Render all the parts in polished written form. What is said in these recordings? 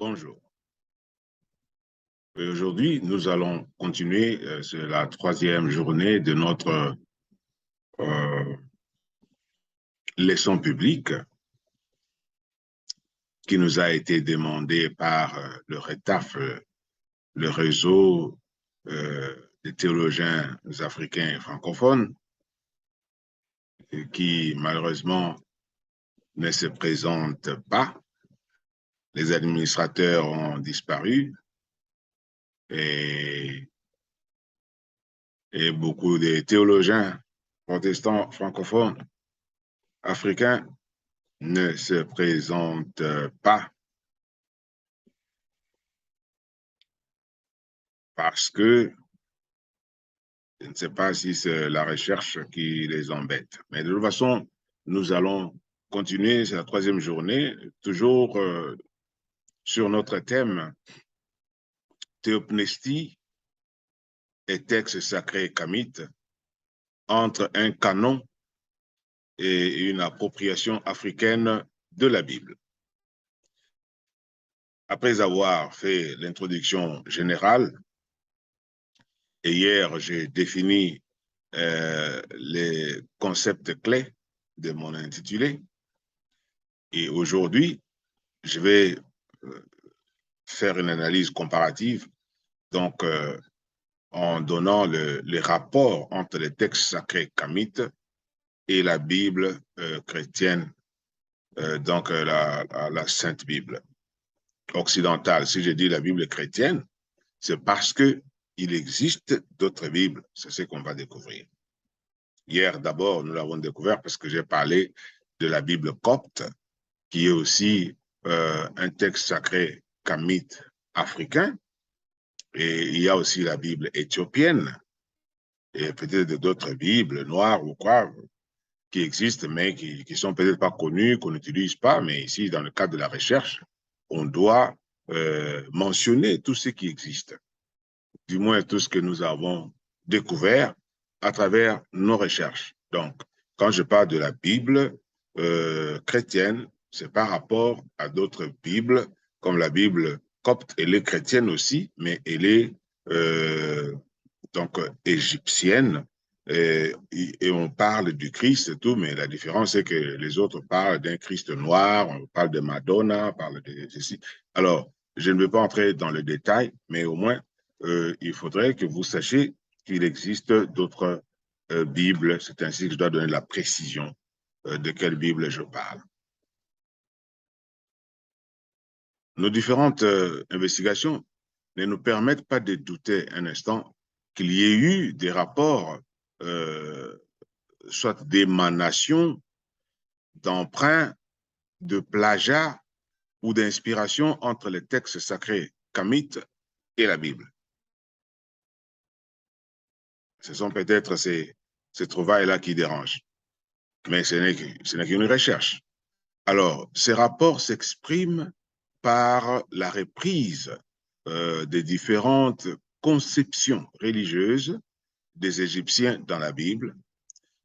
Bonjour. Aujourd'hui, nous allons continuer, c'est la troisième journée de notre euh, leçon publique qui nous a été demandée par le RETAF, le réseau des théologiens africains et francophones, qui malheureusement ne se présente pas. Les administrateurs ont disparu et beaucoup de théologiens protestants francophones africains ne se présentent pas parce que je ne sais pas si c'est la recherche qui les embête. Mais de toute façon, nous allons continuer, c'est la troisième journée, toujours sur notre thème Théopnestie et texte sacré kamite, entre un canon et une appropriation africaine de la Bible. Après avoir fait l'introduction générale, et hier j'ai défini les concepts clés de mon intitulé, et aujourd'hui, je vais faire une analyse comparative, donc en donnant les rapports entre les textes sacrés kamites et la Bible chrétienne, donc la Sainte Bible occidentale. Si je dis la Bible chrétienne, c'est parce qu'il existe d'autres Bibles. C'est ce qu'on va découvrir. Hier, d'abord, nous l'avons découvert parce que j'ai parlé de la Bible copte, qui est aussi un texte sacré kamite africain. Et il y a aussi la Bible éthiopienne et peut-être d'autres Bibles noires ou quoi qui existent, mais qui ne sont peut-être pas connues, qu'on n'utilise pas. Mais ici, dans le cadre de la recherche, on doit mentionner tout ce qui existe, du moins tout ce que nous avons découvert à travers nos recherches. Donc, quand je parle de la Bible chrétienne, c'est par rapport à d'autres Bibles, comme la Bible copte, elle est chrétienne aussi, mais elle est donc égyptienne, et on parle du Christ et tout, mais la différence c'est que les autres parlent d'un Christ noir, on parle de Madonna, on parle de ceci. Alors, je ne veux pas entrer dans le détail, mais au moins, il faudrait que vous sachiez qu'il existe d'autres Bibles. C'est ainsi que je dois donner la précision de quelle Bible je parle. Nos différentes investigations ne nous permettent pas de douter un instant qu'il y ait eu des rapports, soit d'émanation, d'emprunt, de plagiat ou d'inspiration entre les textes sacrés kamites et la Bible. Ce sont peut-être ces trouvailles-là qui dérangent, mais ce n'est qu'une recherche. Alors, ces rapports s'expriment par la reprise des différentes conceptions religieuses des Égyptiens dans la Bible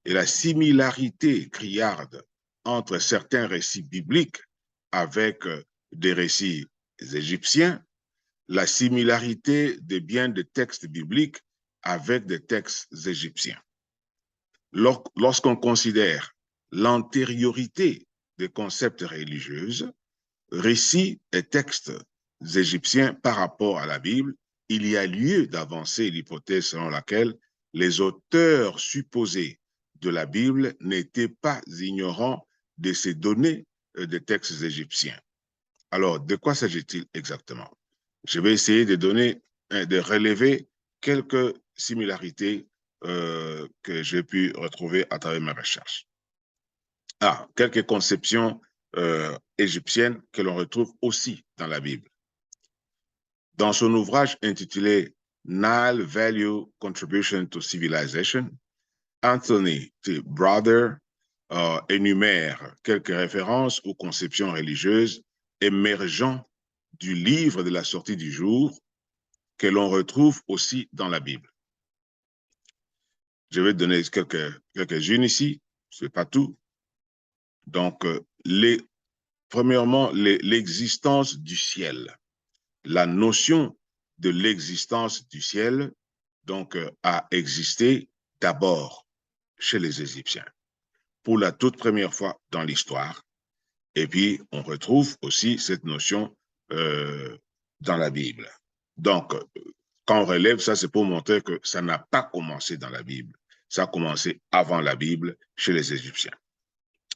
et la similarité criarde entre certains récits bibliques avec des récits égyptiens, la similarité de bien des textes bibliques avec des textes égyptiens. Lorsqu'on considère l'antériorité des concepts religieux, récits et textes égyptiens par rapport à la Bible, il y a lieu d'avancer l'hypothèse selon laquelle les auteurs supposés de la Bible n'étaient pas ignorants de ces données des textes égyptiens. Alors, de quoi s'agit-il exactement? Je vais essayer de relever quelques similarités que j'ai pu retrouver à travers mes recherches. Quelques conceptions égyptiennes que l'on retrouve aussi dans la Bible. Dans son ouvrage intitulé Nile Value Contribution to Civilization, Anthony T. Brother énumère quelques références aux conceptions religieuses émergeant du livre de la sortie du jour que l'on retrouve aussi dans la Bible. Je vais donner quelques-unes ici, ce n'est pas tout. Donc, premièrement, l'existence du ciel. la notion de l'existence du ciel donc, a existé d'abord chez les Égyptiens, pour la toute première fois dans l'histoire. Et puis, on retrouve aussi cette notion dans la Bible. Donc, quand on relève ça, c'est pour montrer que ça n'a pas commencé dans la Bible. Ça a commencé avant la Bible, chez les Égyptiens.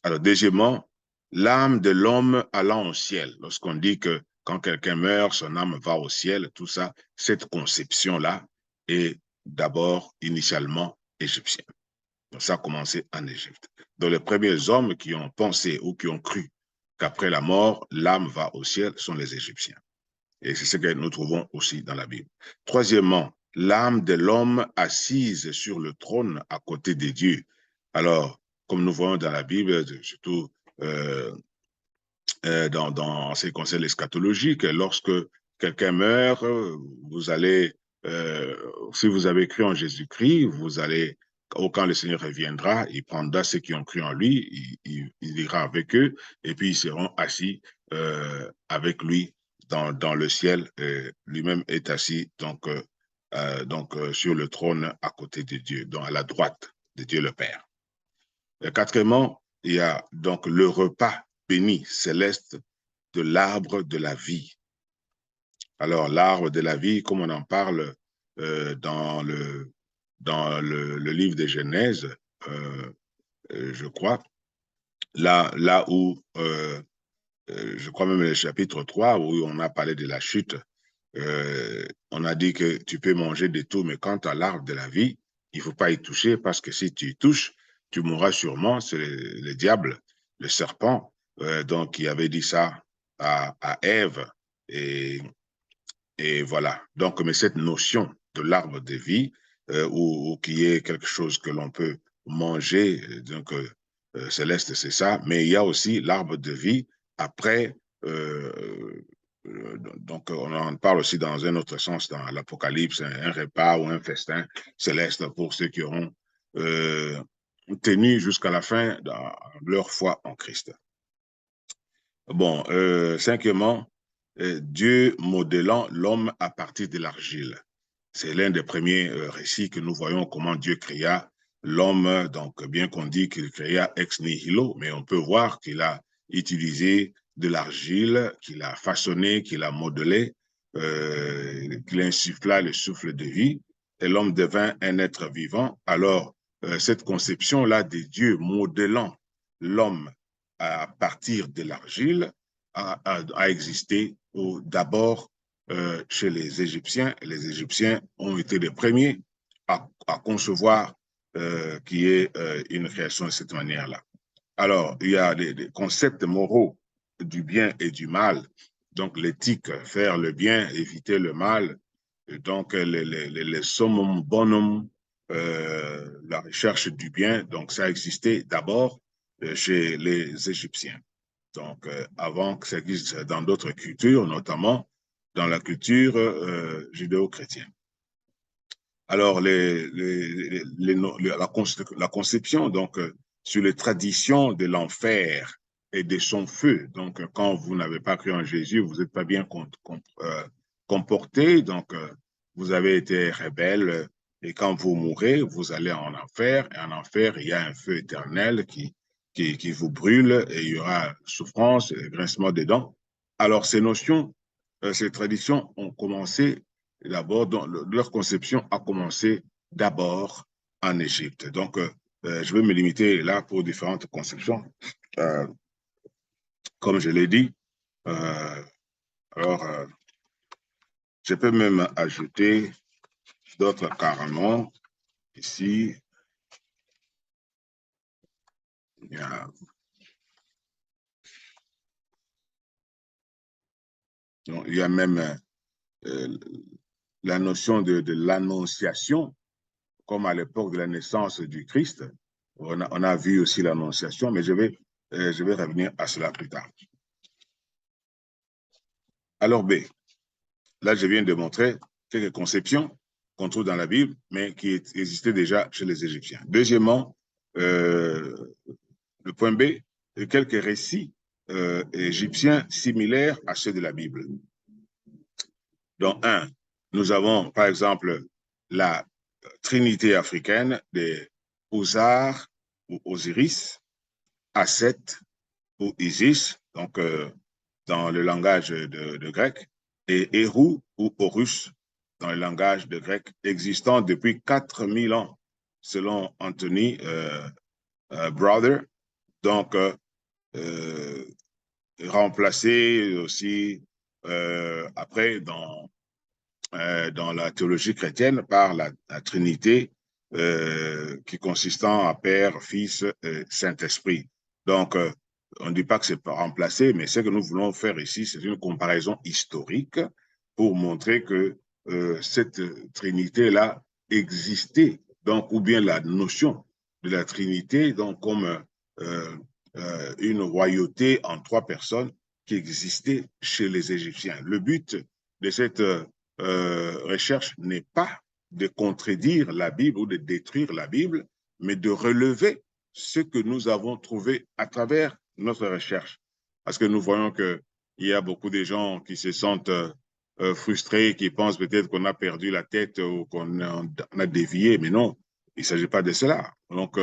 Alors, deuxièmement, l'âme de l'homme allant au ciel. Lorsqu'on dit que quand quelqu'un meurt, son âme va au ciel, tout ça, cette conception-là est d'abord, initialement, égyptienne. Donc, ça a commencé en Égypte. Donc, les premiers hommes qui ont pensé ou qui ont cru qu'après la mort, l'âme va au ciel sont les Égyptiens. Et c'est ce que nous trouvons aussi dans la Bible. Troisièmement, l'âme de l'homme assise sur le trône à côté de Dieu. Alors, comme nous voyons dans la Bible, surtout dans ce qui concerne l'eschatologie, que lorsque quelqu'un meurt, vous allez, si vous avez cru en Jésus-Christ, vous allez, quand le Seigneur reviendra, il prendra ceux qui ont cru en lui, il ira avec eux, et puis ils seront assis avec lui dans le ciel. Lui-même est assis sur le trône à côté de Dieu, donc à la droite de Dieu le Père. Quatrièmement, il y a donc le repas béni céleste de l'arbre de la vie. Alors, l'arbre de la vie, comme on en parle dans le livre de Genèse, je crois, là où, je crois même le chapitre 3, où on a parlé de la chute, on a dit que tu peux manger de tout, mais quant à l'arbre de la vie, il ne faut pas y toucher parce que si tu y touches, tu mourras sûrement. C'est le diable, le serpent, donc il avait dit ça à Ève. Et voilà. Donc, mais cette notion de l'arbre de vie, ou qui est quelque chose que l'on peut manger, donc céleste, c'est ça, mais il y a aussi l'arbre de vie après. Donc, on en parle aussi dans un autre sens dans l'Apocalypse, un repas ou un festin céleste pour ceux qui auront tenu jusqu'à la fin de leur foi en Christ. Bon, cinquièmement, Dieu modelant l'homme à partir de l'argile. C'est l'un des premiers récits que nous voyons comment Dieu créa l'homme, donc bien qu'on dit qu'il créa ex nihilo, mais on peut voir qu'il a utilisé de l'argile, qu'il a façonné, qu'il a modelé, qu'il insuffla le souffle de vie, et l'homme devint un être vivant. Alors, cette conception-là de Dieu modelant l'homme à partir de l'argile a existé d'abord chez les Égyptiens. Les Égyptiens ont été les premiers à concevoir qui est une création de cette manière-là. Alors, il y a des concepts moraux du bien et du mal. Donc, l'éthique, faire le bien, éviter le mal. Donc, les summum bonum, la recherche du bien. Donc, ça a existé d'abord chez les Égyptiens. Donc, avant que ça existe dans d'autres cultures, notamment dans la culture judéo-chrétienne. Alors, la conception, donc, sur les traditions de l'enfer et de son feu. Donc, quand vous n'avez pas cru en Jésus, vous n'êtes pas bien comporté, donc, vous avez été rebelle, et quand vous mourrez, vous allez en enfer, et en enfer, il y a un feu éternel qui vous brûle, et il y aura souffrance et grincement des dents. Alors, ces notions, ces traditions ont commencé d'abord, leur conception a commencé d'abord en Égypte. Donc, je vais me limiter là pour différentes conceptions. Comme je l'ai dit, alors, je peux même ajouter d'autres carrément ici. Il y a même la notion de l'annonciation, comme à l'époque de la naissance du Christ. On a vu aussi l'annonciation, mais je vais revenir à cela plus tard. Alors, B. Là, je viens de montrer quelques conceptions qu'on trouve dans la Bible, mais qui existaient déjà chez les Égyptiens. Deuxièmement, le point B, quelques récits égyptiens similaires à ceux de la Bible. Dont un, nous avons par exemple la trinité africaine des Ozar ou Osiris, Aset ou Isis, donc dans le langage de grec, et Héru ou Horus dans le langage de grec, existant depuis 4000 ans, selon Anthony Brother. Donc, euh, remplacé aussi après dans la théologie chrétienne par la Trinité qui consistant à Père, Fils, Saint-Esprit. Donc, on ne dit pas que c'est pas remplacé, mais ce que nous voulons faire ici, c'est une comparaison historique pour montrer que cette Trinité-là existait, donc, ou bien la notion de la Trinité, donc, comme une royauté en trois personnes qui existait chez les Égyptiens. Le but de cette recherche n'est pas de contredire la Bible ou de détruire la Bible, mais de relever ce que nous avons trouvé à travers notre recherche. Parce que nous voyons qu'il y a beaucoup de gens qui se sentent frustrés, qui pensent peut-être qu'on a perdu la tête ou qu'on a dévié, mais non, il ne s'agit pas de cela. Donc,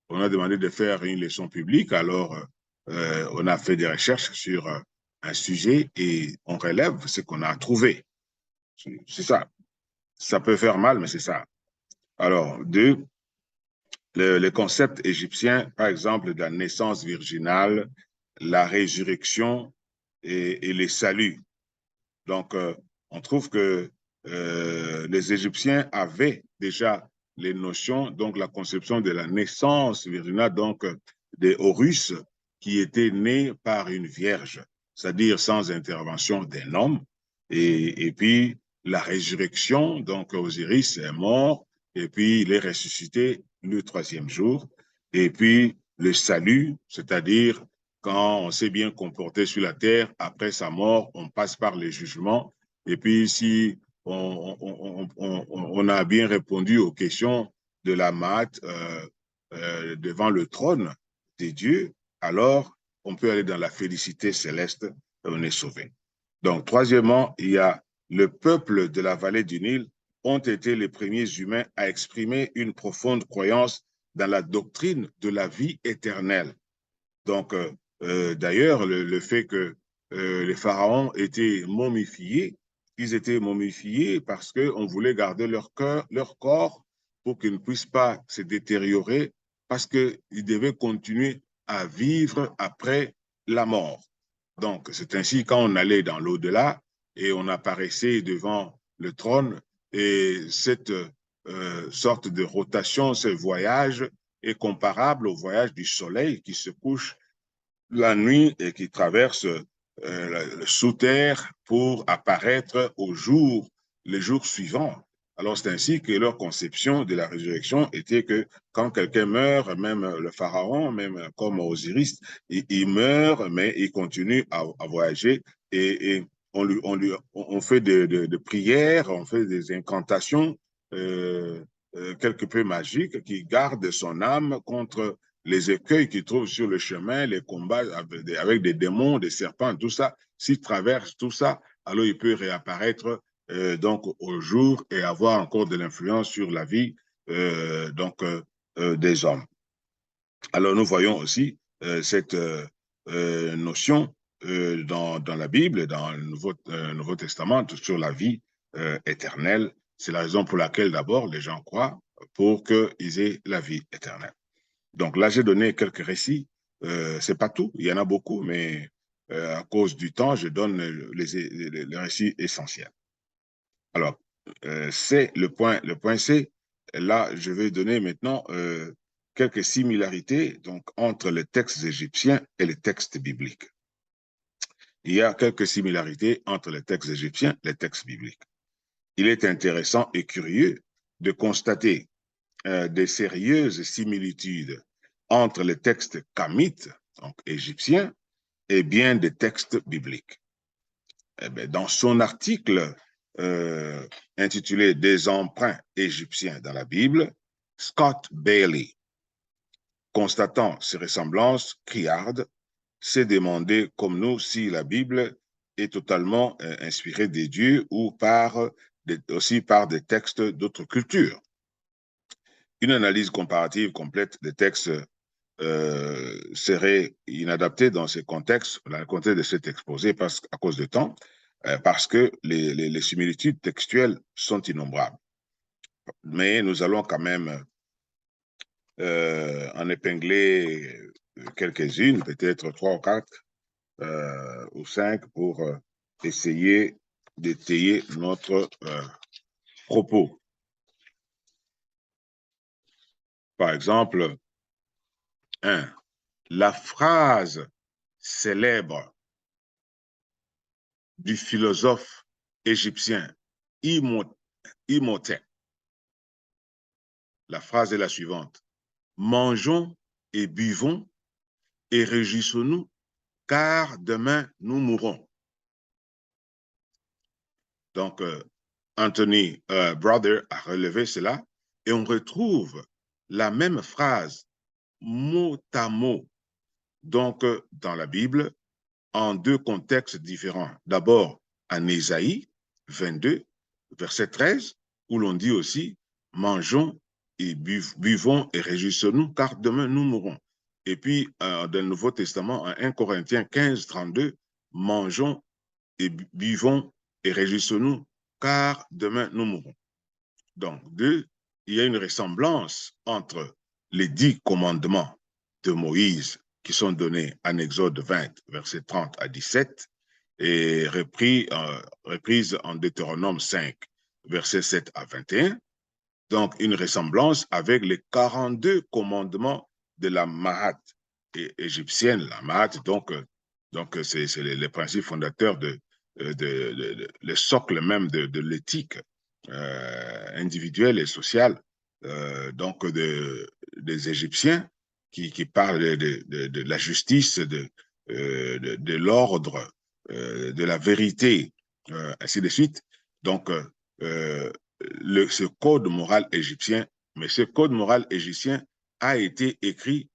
on a demandé de faire une leçon publique, alors on a fait des recherches sur un sujet et on relève ce qu'on a trouvé. C'est ça. Ça peut faire mal, mais c'est ça. Alors, deux, le concept égyptien, par exemple, de la naissance virginale, la résurrection et les saluts. Donc, on trouve que les Égyptiens avaient déjà les notions, donc la conception de la naissance virginale, donc des Horus, qui étaient nés par une vierge, c'est-à-dire sans intervention d'un homme. Et puis, la résurrection, donc Osiris est mort, et puis il est ressuscité le troisième jour. Et puis, le salut, c'est-à-dire quand on s'est bien comporté sur la terre, après sa mort, on passe par les jugements. Et puis, si on a bien répondu aux questions de la maths devant le trône des dieux, alors on peut aller dans la félicité céleste et on est sauvé. Donc, troisièmement, il y a le peuple de la vallée du Nil ont été les premiers humains à exprimer une profonde croyance dans la doctrine de la vie éternelle. Donc, d'ailleurs, le fait que les pharaons étaient momifiés, ils étaient momifiés parce qu'on voulait garder leur corps pour qu'ils ne puissent pas se détériorer, parce qu'ils devaient continuer à vivre après la mort. Donc, c'est ainsi quand on allait dans l'au-delà et on apparaissait devant le trône, et cette sorte de rotation, ce voyage est comparable au voyage du soleil qui se couche la nuit et qui traverse le sous-terre pour apparaître au jour, le jour suivant. Alors, c'est ainsi que leur conception de la résurrection était que quand quelqu'un meurt, même le pharaon, même comme Osiris, il meurt, mais il continue à voyager et on fait de prières, on fait des incantations quelque peu magiques qui gardent son âme contre les écueils qu'il trouve sur le chemin, les combats avec des démons, des serpents, tout ça. S'il traverse tout ça, alors il peut réapparaître donc au jour et avoir encore de l'influence sur la vie des hommes. Alors nous voyons aussi cette notion dans la Bible, dans le Nouveau Testament, sur la vie éternelle. C'est la raison pour laquelle d'abord les gens croient pour qu'ils aient la vie éternelle. Donc là, j'ai donné quelques récits. C'est pas tout, il y en a beaucoup, mais à cause du temps, je donne les récits essentiels. Alors, c'est le point C. Là, je vais donner maintenant quelques similarités donc, entre les textes égyptiens et les textes bibliques. Il y a quelques similarités entre les textes égyptiens et les textes bibliques. Il est intéressant et curieux de constater des sérieuses similitudes entre les textes kamites, donc égyptiens, et bien des textes bibliques. Eh bien, dans son article intitulé Des emprunts égyptiens dans la Bible, Scott Bailey, constatant ces ressemblances criardes, s'est demandé comme nous si la Bible est totalement inspiré des dieux ou aussi par des textes d'autres cultures. Une analyse comparative complète des textes serait inadaptée dans ce contexte, dans le contexte de cet exposé à cause du temps, parce que les similitudes textuelles sont innombrables. Mais nous allons quand même en épingler quelques-unes, peut-être 3 ou 4 ou 5 pour essayer d'étayer notre propos. Par exemple, 1. La phrase célèbre du philosophe égyptien Imhotep. La phrase est la suivante. Mangeons et buvons et réjouissons-nous, car demain nous mourrons. Donc, Anthony Brother a relevé cela et on retrouve la même phrase mot à mot, donc dans la Bible, en 2 contextes différents. D'abord, en Ésaïe 22, verset 13, où l'on dit aussi « Mangeons et buvons et réjouissons-nous, car demain nous mourrons ». Et puis, dans le Nouveau Testament, en 1 Corinthiens 15, 32, « Mangeons et buvons et réjouissons-nous, car demain nous mourrons ». Donc, il y a une ressemblance entre les 10 commandements de Moïse qui sont donnés en Exode 20, versets 30 à 17, et reprises en Deutéronome 5, versets 7 à 21. Donc, une ressemblance avec les 42 commandements de la Mahat égyptienne. La Mahat, donc c'est les principes fondateurs le socle même de l'éthique individuelle et sociale donc des Égyptiens qui parlent de la justice, de l'ordre, de la vérité, ainsi de suite. Donc, ce code moral égyptien, mais ce code moral égyptien a été écrit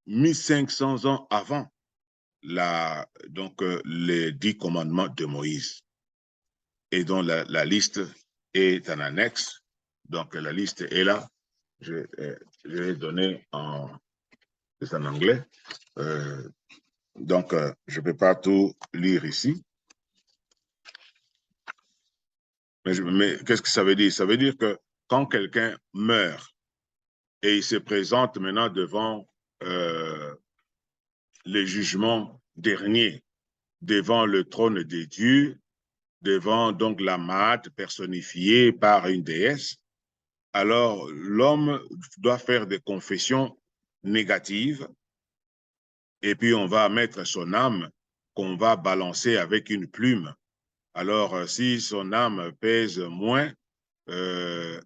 1500 ans avant les 10 commandements de Moïse, et dont la liste est en annexe. Donc, la liste est là. Je vais donner en anglais. Donc, je ne peux pas tout lire ici. Mais qu'est-ce que ça veut dire? Ça veut dire que quand quelqu'un meurt et il se présente maintenant devant les jugements derniers, devant le trône des dieux, devant donc la Maat personnifiée par une déesse, alors l'homme doit faire des confessions négatives et puis on va mettre son âme qu'on va balancer avec une plume. Alors, si son âme pèse moins,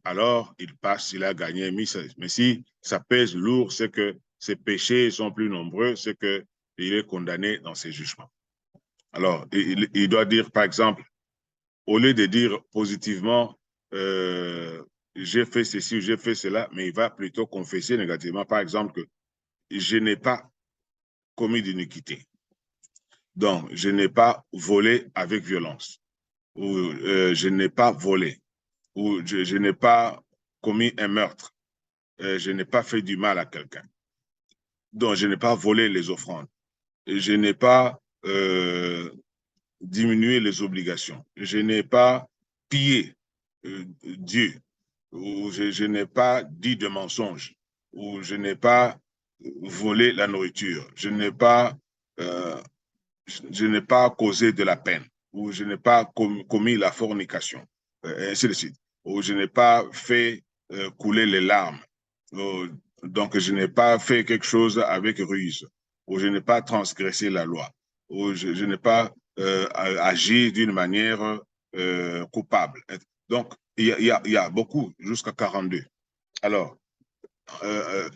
alors il passe, il a gagné. Mais si ça pèse lourd, c'est que ses péchés sont plus nombreux, c'est qu'il est condamné dans ses jugements. Alors, il doit dire, par exemple, au lieu de dire positivement, j'ai fait ceci ou j'ai fait cela, mais il va plutôt confesser négativement, par exemple, que je n'ai pas commis d'iniquité. Donc, je n'ai pas volé avec violence, ou je n'ai pas volé, ou je n'ai pas commis un meurtre, je n'ai pas fait du mal à quelqu'un. Donc, je n'ai pas volé les offrandes, je n'ai pas diminué les obligations, je n'ai pas pillé Dieu, ou je n'ai pas dit de mensonges, ou je n'ai pas volé la nourriture, je n'ai pas causé de la peine, ou je n'ai pas commis la fornication, ainsi de suite, ou je n'ai pas fait couler les larmes, donc je n'ai pas fait quelque chose avec ruse, ou je n'ai pas transgressé la loi, ou je n'ai pas agi d'une manière coupable. Donc, il y a beaucoup, jusqu'à 42. Alors,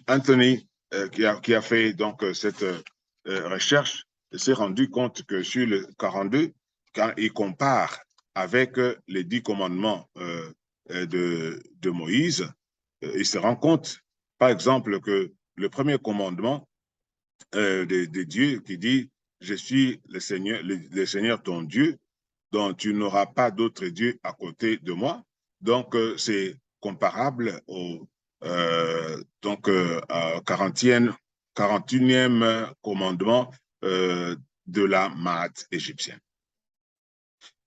Anthony, qui a fait donc cette recherche, s'est rendu compte que sur le 42, quand il compare avec les 10 commandements de Moïse, il se rend compte, par exemple, que le premier commandement de Dieu qui dit je suis le Seigneur ton Dieu, dont tu n'auras pas d'autre Dieu à côté de moi. Donc, c'est comparable au 41e commandement de la Maat égyptienne.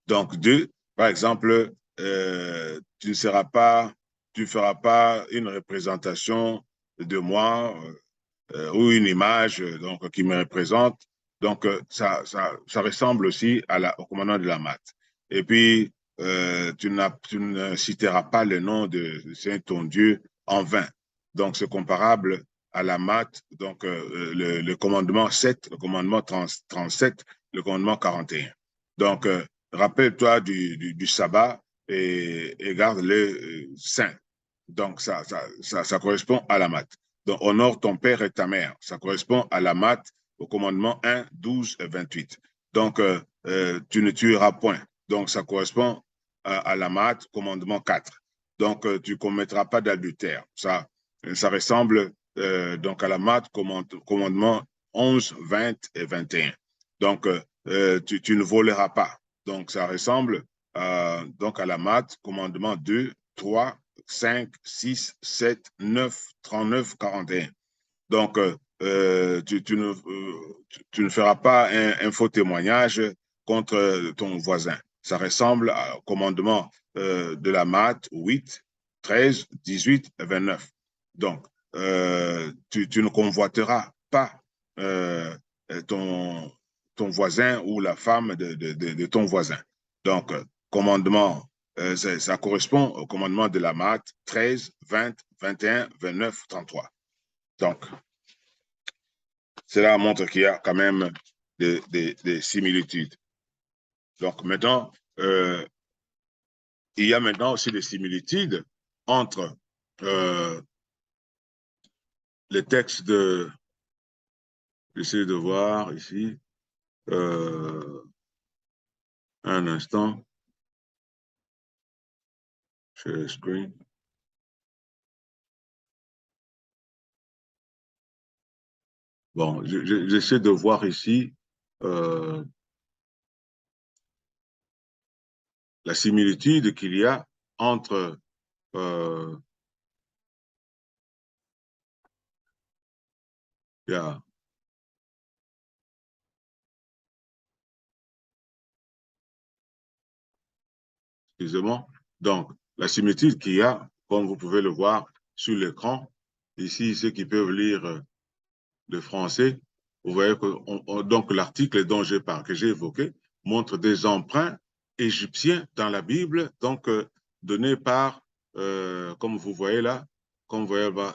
Donc, deux, par exemple, tu ne feras pas une représentation de moi ou une image donc, qui me représente. Donc, ça ressemble aussi au commandement de la Maat. Et puis, tu ne citeras pas le nom de Saint ton Dieu en vain. Donc, c'est comparable à la Maat, donc le commandement 7, le commandement 37, le commandement 41. Donc, rappelle-toi du sabbat et garde-le saint. Donc, ça correspond à la Maat. Donc, honore ton père et ta mère. Ça correspond à la Maat, au commandement 1, 12 et 28. Donc, tu ne tueras point. Donc, ça correspond à la Maat, commandement 4. Donc, tu ne commettras pas d'adultère. Ça ressemble donc à la Maat, commandement 11, 20 et 21. Donc, tu ne voleras pas. Donc, ça ressemble donc à la Maat, commandement 2, 3, 5, 6, 7, 9, 39, 41. Donc, tu ne feras pas un faux témoignage contre ton voisin. Ça ressemble au commandement de la Maat 8, 13, 18 et 29. Donc, tu ne convoiteras pas ton, ton voisin ou la femme de ton voisin. Donc, commandement, ça correspond au commandement de la Maat 13, 20, 21, 29, 33. Donc, cela montre qu'il y a quand même des similitudes. Donc, maintenant, il y a maintenant aussi des similitudes entre les textes de, j'essaie de voir ici, un instant, share screen. Bon, j'essaie de voir ici la similitude qu'il y a entre yeah, excusez-moi. Donc, la similitude qu'il y a, comme vous pouvez le voir sur l'écran, ici, ceux qui peuvent lire le français, vous voyez que donc l'article que j'ai évoqué montre des emprunts égyptiens dans la Bible, donc donnés par, comme vous voyez là,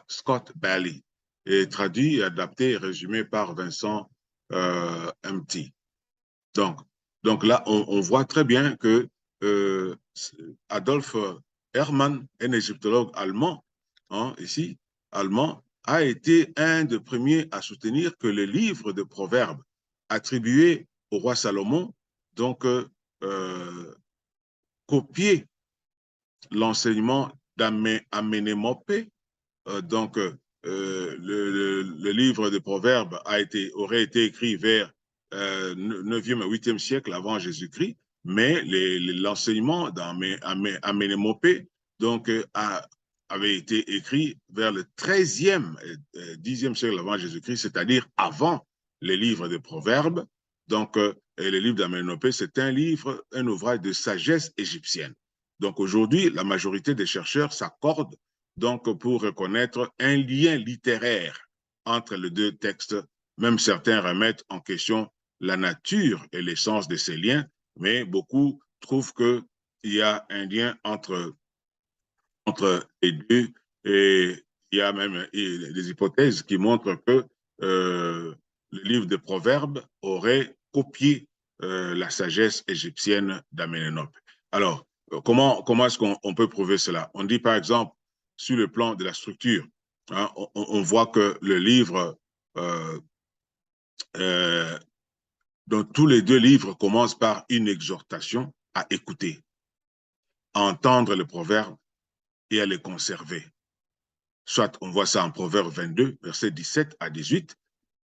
Scott Bailey, et traduit, adapté et résumé par Vincent MT. Donc, donc là, on voit très bien que Adolf Hermann, un égyptologue allemand, hein, ici, allemand, a été un des premiers à soutenir que le livre de Proverbes attribué au roi Salomon, donc copiait l'enseignement d'Amenémopé. Donc, le livre de Proverbes aurait été écrit vers 9e et 8e siècle avant Jésus-Christ, mais l'enseignement d'Amenémopé donc, avait été écrit vers le 13e et 10e siècle avant Jésus-Christ, c'est-à-dire avant les livres de Proverbes. Donc, et le livre d'Amenémopé, c'est un ouvrage de sagesse égyptienne. Donc, aujourd'hui, la majorité des chercheurs s'accordent donc pour reconnaître un lien littéraire entre les deux textes. Même certains remettent en question la nature et l'essence de ces liens, mais beaucoup trouvent qu'il y a un lien entre les deux, et il y a même des hypothèses qui montrent que le livre des Proverbes aurait copié la sagesse égyptienne d'Amenénope. Alors, comment est-ce qu'on peut prouver cela? On dit par exemple, sur le plan de la structure, hein, on voit que le livre, donc tous les deux livres commencent par une exhortation à écouter, à entendre le proverbe et à les conserver. Soit on voit ça en Proverbe 22, versets 17 à 18,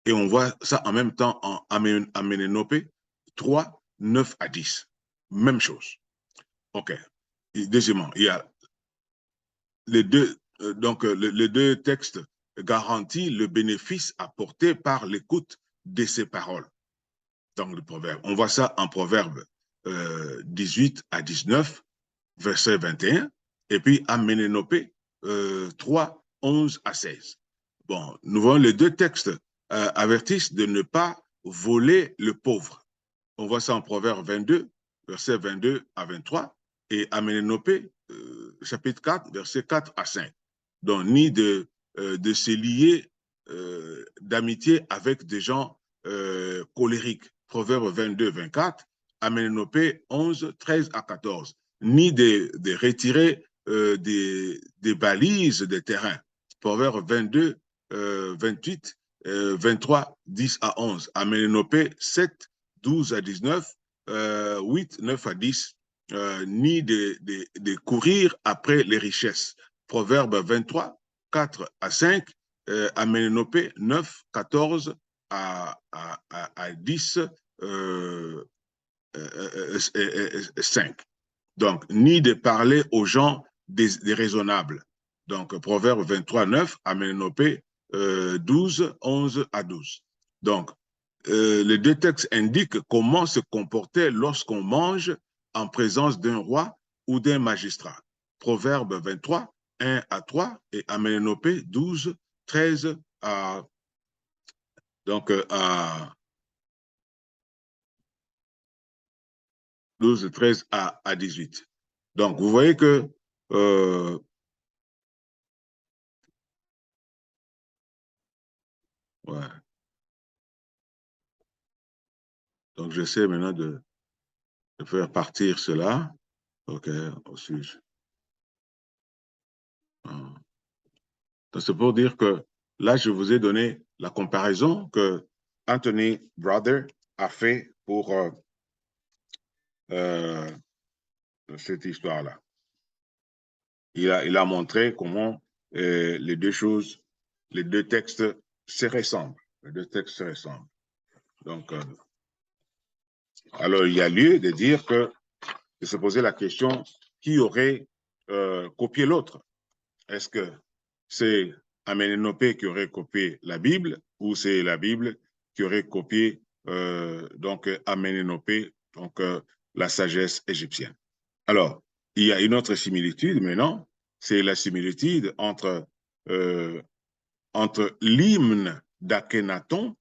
Et on voit ça en même temps en Amenénopée 3, 9 à 10. Même chose. OK. Et deuxièmement, il y a les deux, les deux textes garantissent le bénéfice apporté par l'écoute de ces paroles. Dans le proverbe. On voit ça en Proverbe 18 à 19, verset 21, et puis Amenénopée 3, 11 à 16. Bon, nous voyons les deux textes avertissent de ne pas voler le pauvre. On voit ça en Proverbe 22, verset 22 à 23, et Amenénopée, chapitre 4, verset 4 à 5. Donc, ni de se lier d'amitié avec des gens colériques. Proverbe 22, 24, Amenénopée 11, 13 à 14. Ni de retirer des balises des terrains. Proverbe 22, 28, 23, 10 à 11. Amenénopée 7, 12 à 19, 8, 9 à 10, ni de courir après les richesses. Proverbe 23, 4 à 5, Amenénopée 9, 14 à 10, 5. Donc, ni de parler aux gens des raisonnables. Donc, Proverbe 23, 9, Amenénopée 12, 11 à 12. Donc, les deux textes indiquent comment se comporter lorsqu'on mange en présence d'un roi ou d'un magistrat. Proverbe 23, 1 à 3 et Amenénopée 12, 13 à, donc, à 12, 13 à 18. Donc, vous voyez que ouais. Donc, j'essaie maintenant de faire partir cela. OK, au sujet. C'est pour dire que là, je vous ai donné la comparaison que Anthony Brother a fait pour euh, cette histoire-là. Il a montré comment les deux choses, les deux textes se ressemblent. Les deux textes se ressemblent. Donc, alors, il y a lieu de dire que, de se poser la question, qui aurait copié l'autre? Est-ce que c'est Amenénopée qui aurait copié la Bible ou c'est la Bible qui aurait copié donc Amenénopée, donc la sagesse égyptienne? Alors, il y a une autre similitude maintenant, c'est la similitude entre l'hymne d'Akhenaton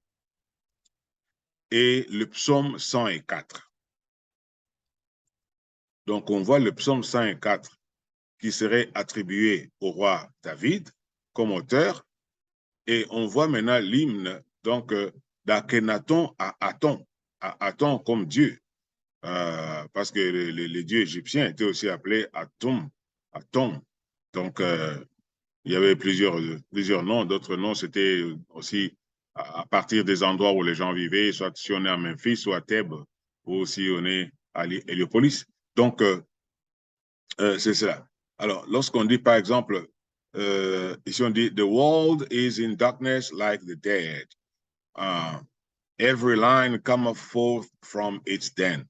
et le psaume 104. Donc, on voit le psaume 104 qui serait attribué au roi David comme auteur, et on voit maintenant l'hymne donc d'Akhenaton à Aton comme Dieu, parce que les dieux égyptiens étaient aussi appelés Aton. Donc, il y avait plusieurs noms, d'autres noms, c'était aussi à partir des endroits où les gens vivaient, soit si on est à Memphis, soit à Thèbes, ou si on est à Héliopolis. Donc, c'est cela. Alors, lorsqu'on dit, par exemple, ici on dit, The world is in darkness like the dead. Every line cometh forth from its den.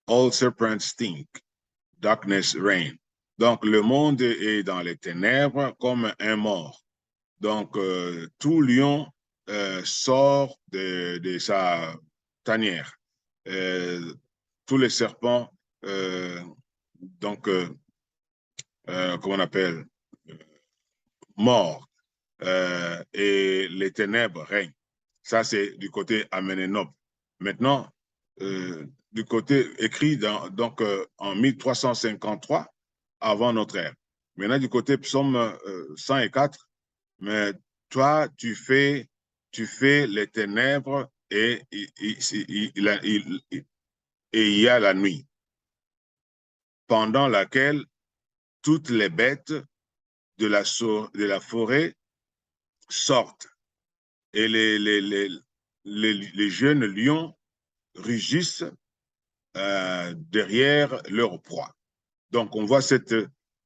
All serpents stink. Darkness reign. Donc, le monde est dans les ténèbres comme un mort. Donc, tout lion sort de sa tanière. Tous les serpents, donc, comment on appelle, morts, et les ténèbres règnent. Ça, c'est du côté Amenénope. Maintenant, du côté écrit donc, en 1353 avant notre ère. Maintenant, du côté psaume 104, mais toi, tu fais les ténèbres et il y a la nuit, pendant laquelle toutes les bêtes de la forêt sortent et les jeunes lions rugissent derrière leur proie. Donc, on voit cette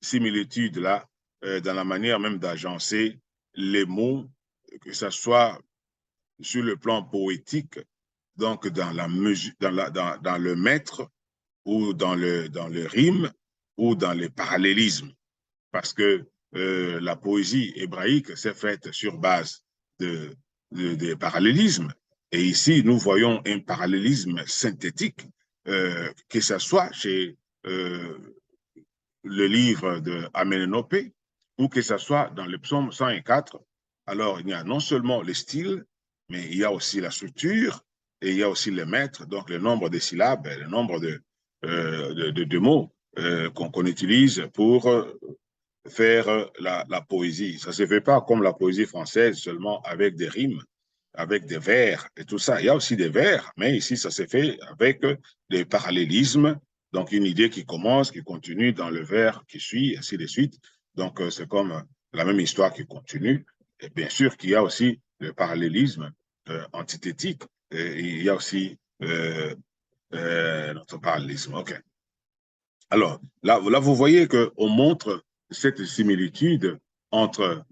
similitude-là dans la manière même d'agencer les mots, que ce soit sur le plan poétique, donc dans la mesure, dans le mètre, ou dans le rime, ou dans le parallélisme. Parce que la poésie hébraïque s'est faite sur base de parallélisme. Et ici, nous voyons un parallélisme synthétique, que ce soit chez le livre de Amenénopée ou que ce soit dans le psaume 104. Alors, il y a non seulement le style, mais il y a aussi la structure et il y a aussi le mètre, donc le nombre de syllabes, le nombre de mots qu'on utilise pour faire la poésie. Ça ne se fait pas comme la poésie française, seulement avec des rimes, avec des vers et tout ça. Il y a aussi des vers, mais ici, ça se fait avec des parallélismes. Donc, une idée qui commence, qui continue dans le vers qui suit, ainsi de suite. Donc, c'est comme la même histoire qui continue. Et bien sûr qu'il y a aussi le parallélisme antithétique. Et il y a aussi notre parallélisme. OK. Alors, là vous voyez qu'on montre cette similitude entre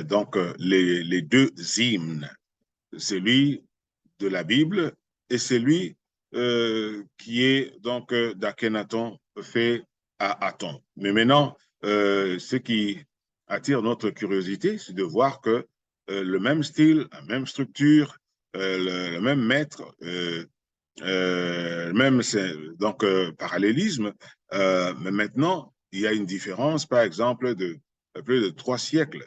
donc les deux hymnes, celui de la Bible et celui qui est donc d'Akhenaton fait à Aton. Mais maintenant, ce qui attire notre curiosité, c'est de voir que le même style, la même structure, le même maître, même donc parallélisme, mais maintenant, il y a une différence, par exemple, de plus de 3 siècles.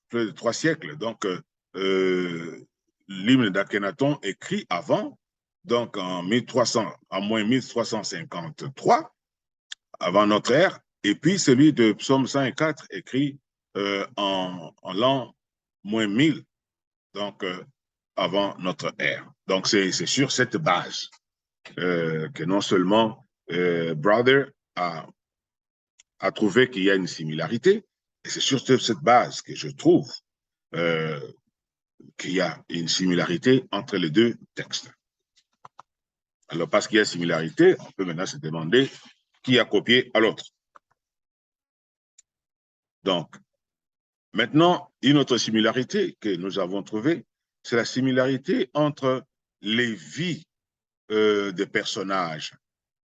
Plus de 3 siècles. Donc, l'hymne d'Akhenaton écrit avant, donc en 1300, en moins 1353, avant notre ère, et puis celui de Psaume 104 écrit en l'an moins 1000, donc avant notre ère. Donc, c'est sur cette base que non seulement Brother a trouvé qu'il y a une similarité, et c'est sur cette base que je trouve qu'il y a une similarité entre les deux textes. Alors, parce qu'il y a similarité, on peut maintenant se demander qui a copié à l'autre. Donc, maintenant, une autre similarité que nous avons trouvée, c'est la similarité entre les vies des personnages.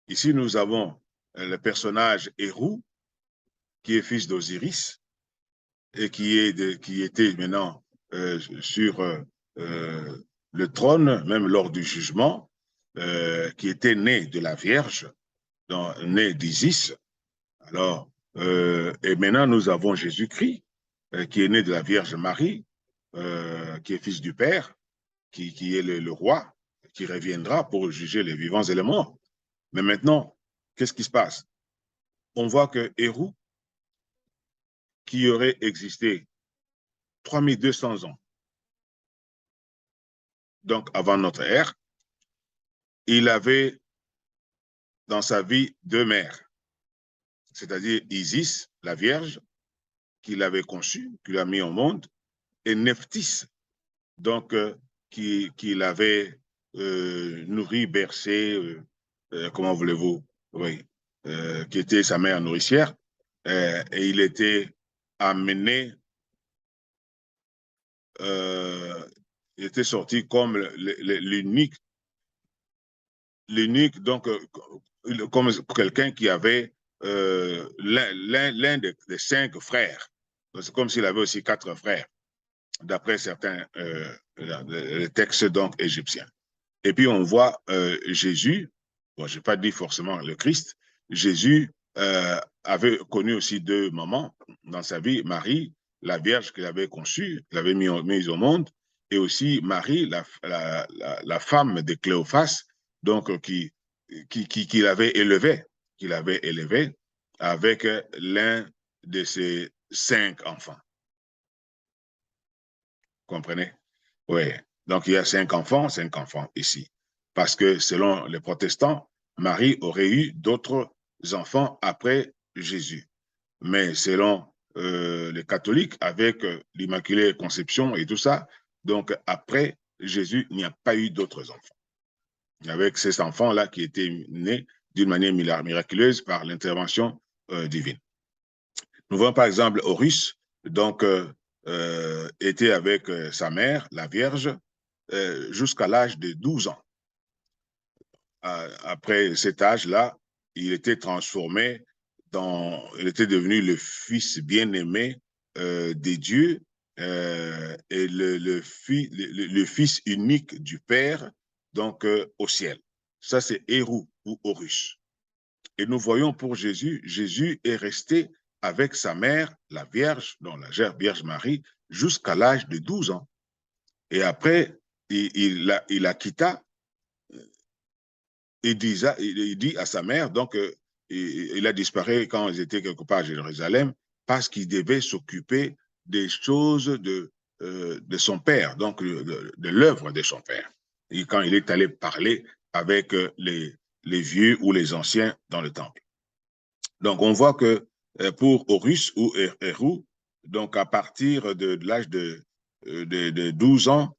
Ici, nous avons le personnage Hérou, qui est fils d'Osiris et qui était maintenant sur le trône, même lors du jugement, qui était né de la Vierge, donc, né d'Isis. Alors, et maintenant, nous avons Jésus-Christ, qui est né de la Vierge Marie, qui est fils du Père, qui est le roi, qui reviendra pour juger les vivants et les morts. Mais maintenant, qu'est-ce qui se passe? On voit que Hérou, qui aurait existé 3200 ans, donc avant notre ère, il avait dans sa vie deux mères, c'est-à-dire Isis, la Vierge, qu'il avait conçue, qu'il a mis au monde, et Nephthys, donc qu'il avait nourri, bercé, comment voulez-vous, oui, qui était sa mère nourricière, et il était amené, il était sorti comme l'unique, donc comme quelqu'un qui avait l'un des 5 frères. C'est comme s'il avait aussi 4 frères, d'après certains textes donc égyptiens. Et puis on voit Jésus, bon, je n'ai pas dit forcément le Christ, Jésus avait connu aussi 2 mamans dans sa vie, Marie, la Vierge qu'il avait conçue, qu'il avait mise au monde, et aussi Marie, la femme de Cléophas, donc qu'il avait élevé avec l'un de ses 5 enfants. Comprenez? Oui. Donc, il y a 5 enfants ici. Parce que selon les protestants, Marie aurait eu d'autres enfants après Jésus. Mais selon les catholiques, avec l'Immaculée Conception et tout ça, donc après Jésus, il n'y a pas eu d'autres enfants. Avec ces enfants-là qui étaient nés d'une manière miraculeuse par l'intervention divine. Nous voyons par exemple Horus, donc était avec sa mère, la Vierge, jusqu'à l'âge de 12 ans. Après cet âge-là, il était transformé il était devenu le fils bien-aimé des dieux et le fils unique du Père, donc au ciel. Ça, c'est Hérou ou Horus. Et nous voyons pour Jésus, Jésus est resté avec sa mère, la Vierge, dont la Vierge Marie, jusqu'à l'âge de 12 ans. Et après, il la quitta. Il dit à sa mère, donc il a disparu quand ils étaient quelque part à Jérusalem, parce qu'il devait s'occuper des choses de son père, donc de l'œuvre de son père. Et quand il est allé parler avec les vieux ou les anciens dans le temple. Donc on voit que pour Horus ou Hérou, donc à partir de l'âge de 12 ans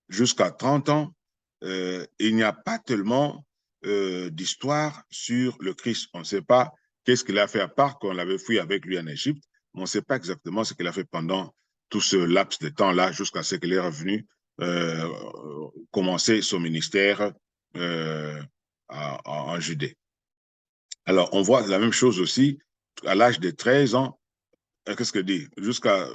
jusqu'à 30 ans, il n'y a pas tellement d'histoire sur le Christ. On ne sait pas qu'est-ce qu'il a fait, à part qu'on l'avait fui avec lui en Égypte, mais on ne sait pas exactement ce qu'il a fait pendant tout ce laps de temps-là, jusqu'à ce qu'il est revenu commencer son ministère en Judée. Alors, on voit la même chose aussi à l'âge de 13 ans. Qu'est-ce que dit? Jusqu'à...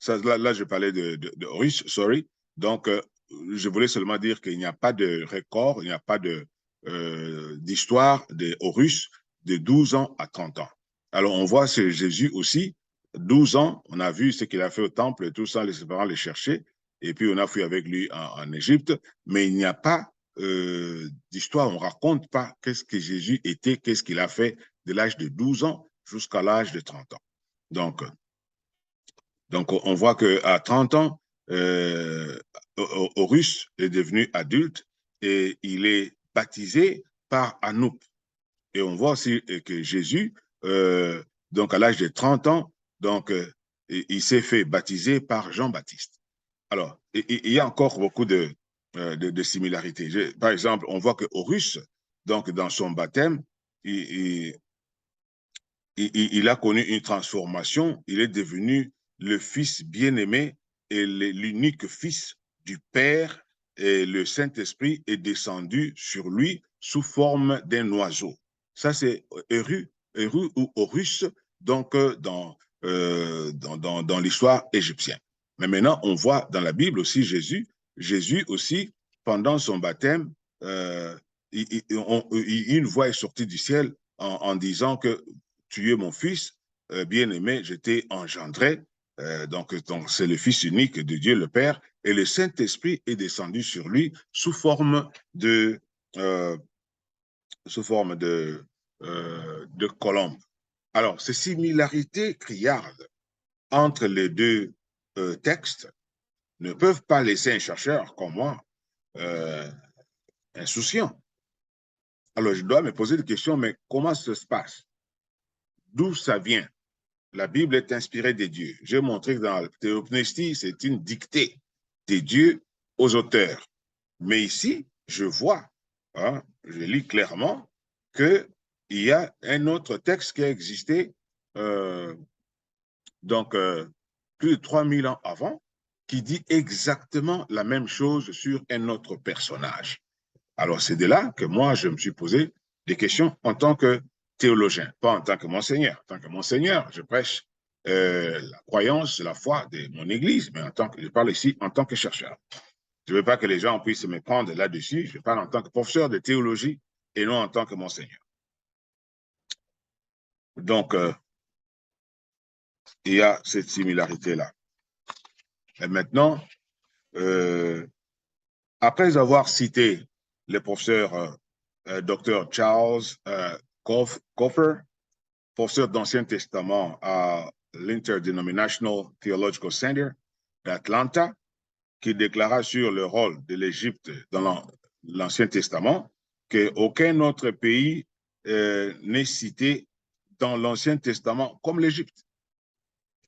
Là, je parlais de Horus, sorry. Donc, je voulais seulement dire qu'il n'y a pas de record, il n'y a pas d'histoire de Horus de 12 ans à 30 ans. Alors, on voit ce Jésus aussi, 12 ans, on a vu ce qu'il a fait au temple et tout ça, les parents les chercher, et puis on a fui avec lui en Égypte, mais il n'y a pas d'histoire, on ne raconte pas qu'est-ce que Jésus était, qu'est-ce qu'il a fait de l'âge de 12 ans jusqu'à l'âge de 30 ans. Donc, on voit qu'à 30 ans, Horus est devenu adulte et il est baptisé par Anoup. Et on voit aussi que Jésus, donc à l'âge de 30 ans, donc, il s'est fait baptiser par Jean-Baptiste. Alors, il y a encore beaucoup de similarités. Par exemple, on voit que Horus, donc dans son baptême, il a connu une transformation. Il est devenu le fils bien-aimé et l'unique fils du Père, et le Saint-Esprit est descendu sur lui sous forme d'un oiseau. Ça, c'est Héru ou Horus, donc dans l'histoire égyptienne. Mais maintenant, on voit dans la Bible aussi Jésus aussi, pendant son baptême, une voix est sortie du ciel en disant que tu es mon fils bien-aimé, je t'ai engendré. Donc c'est le Fils unique de Dieu le Père, et le Saint-Esprit est descendu sur lui sous forme de colombe. Alors, ces similarités criardes entre les deux textes ne peuvent pas laisser un chercheur comme moi insouciant. Alors, je dois me poser des questions, mais comment ça se passe? D'où ça vient? La Bible est inspirée des dieux. J'ai montré que dans la Théopnestie, c'est une dictée des dieux aux auteurs. Mais ici, je vois, je lis clairement qu'il y a un autre texte qui a existé plus de 3000 ans avant, qui dit exactement la même chose sur un autre personnage. Alors, c'est de là que moi, je me suis posé des questions en tant que théologien, pas en tant que monseigneur. En tant que monseigneur, je prêche la croyance, la foi de mon Église, mais je parle ici en tant que chercheur. Je ne veux pas que les gens puissent me prendre là-dessus. Je parle en tant que professeur de théologie et non en tant que monseigneur. Donc, il y a cette similarité-là. Et maintenant, après avoir cité le professeur Dr. Charles Coffer, professeur d'Ancien Testament à l'Interdenominational Theological Center d'Atlanta, qui déclara sur le rôle de l'Égypte dans l'Ancien Testament qu'aucun autre pays n'est cité dans l'Ancien Testament comme l'Égypte.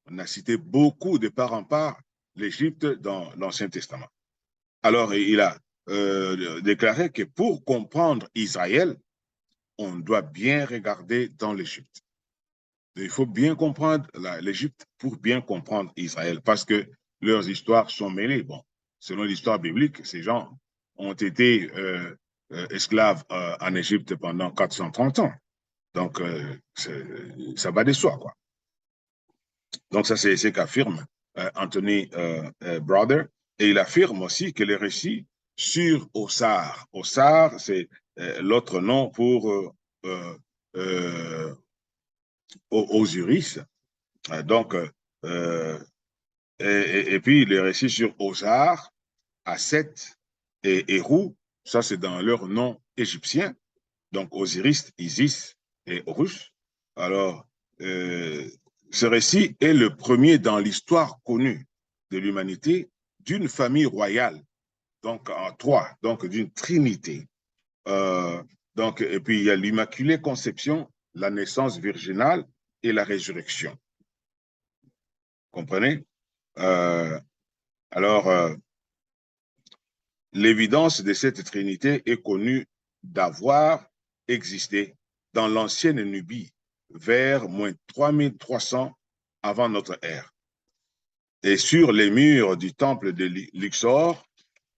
On a cité beaucoup de part en part l'Égypte dans l'Ancien Testament. Alors, il a déclaré que pour comprendre Israël, on doit bien regarder dans l'Égypte. il faut bien comprendre l'Égypte pour bien comprendre Israël, parce que leurs histoires sont mêlées. Bon, selon l'histoire biblique, ces gens ont été esclaves en Égypte pendant 430 ans. Donc, ça va de soi, quoi. Donc, ça, c'est ce qu'affirme Anthony Brother. Et il affirme aussi que les récits sur Osar, Osar, c'est l'autre nom pour euh, Osiris. Donc, et puis les récits sur Osar, Aset et Hérou, ça c'est dans leur nom égyptien. Donc Osiris, Isis et Horus. Alors, ce récit est le premier dans l'histoire connue de l'humanité d'une famille royale, donc en trois, donc d'une trinité. Donc, et puis il y a l'Immaculée Conception, la naissance virginale et la résurrection. Comprenez? Alors, l'évidence de cette trinité est connue d'avoir existé dans l'ancienne Nubie vers moins 3300 avant notre ère. Et sur les murs du temple de Luxor,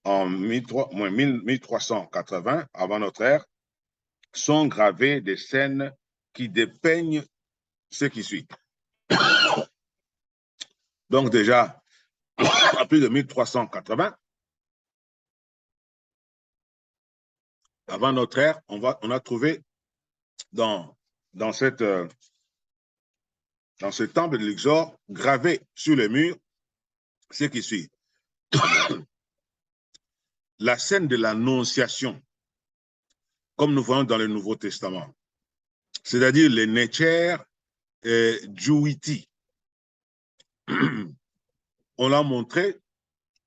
en moins 1380 avant notre ère, sont gravées des scènes qui dépeignent ce qui suit. Donc déjà, à plus de 1380, avant notre ère, on a trouvé dans ce temple de Luxor, gravé sur les murs, ce qui suit. La scène de l'Annonciation, comme nous voyons dans le Nouveau Testament, c'est-à-dire les Netcher et Djouiti. On l'a montré,